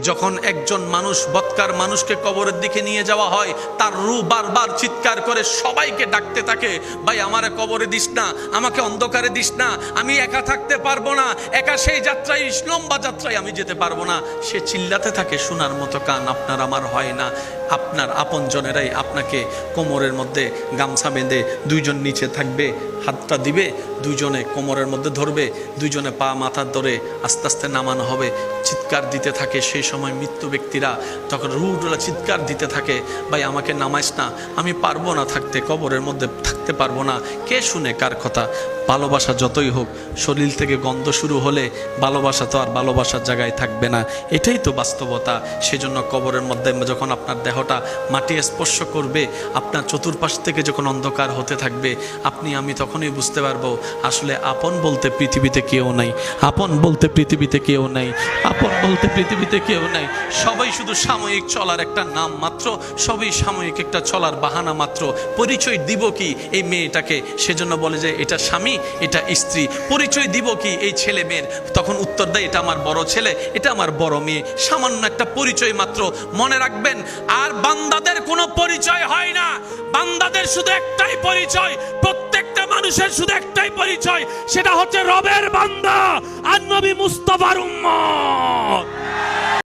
যখন একজন মানুষ বৎকার মানুষকে কবরের দিকে নিয়ে যাওয়া হয়, তার রূহ বারবার চিৎকার করে সবাইকে ডাকতে থাকে, ভাই আমারে কবরে দিস না, আমাকে অন্ধকারে দিস না, আমি একা থাকতে পারবো না, একা সেই যাত্রায়, লম্বা যাত্রায় আমি যেতে পারবো না। সে চিল্লাতে থাকে, শোনার মতো কান আপনার আমার হয় না। আপনার আপনজনেরাই আপনাকে কোমরের মধ্যে গামছা বেঁধে, দুইজন নিচে থাকবে, হাতটা দিবে, দুইজনে কোমরের মধ্যে ধরবে, দুইজনে পা মাথার ধরে আস্তে আস্তে নামানো হবে। চিৎকার দিতে থাকে সেই সময় মৃত্যু ব্যক্তিরা, তখন রুহগুলো চিৎকার দিতে থাকে, ভাই আমাকে নামাইস না, আমি পারবো না থাকতে, কবরের মধ্যে থাকতে পারবো না। কে শুনে কার কথা? ভালোবাসা যতই হোক, শরীর থেকে গন্ধ শুরু হলে ভালোবাসা তো আর ভালোবাসার জায়গায় থাকবে না, এটাই তো বাস্তবতা। সেজন্য কবরের মধ্যে যখন আপনার দেহটা মাটি স্পর্শ করবে, আপনার চতুর্পাশ থেকে যখন অন্ধকার হতে থাকবে, আপনি আমি তখনই বুঝতে পারবো আসলে আপন বলতে পৃথিবীতে কেউ নাই, আপন বলতে পৃথিবীতে কেউ নাই, আপন বলতে পৃথিবীতে কেউ নাই। সবাই শুধু সাময়িক চলার একটা নাম মাত্র, সবই সাময়িক একটা চলার বাহানা মাত্র। পরিচয় দিব কি এই মেয়েটাকে? সেজন্য বলে যে এটা স্বামী, এটা স্ত্রী। পরিচয় দিব কি এই ছেলে মেয়ের? তখন উত্তর দেয় এটা আমার বড় ছেলে, এটা আমার বড় মেয়ে। সামান্য একটা পরিচয় মাত্র। মনে রাখবেন, আর বান্দাদের কোনো পরিচয় হয় না, বান্দাদের শুধু একটাই পরিচয়, প্রত্যেকটা মানুষের শুধু একটাই পরিচয়, সেটা হচ্ছে রবের বান্দা আর নবী মুস্তাফার উম্মত।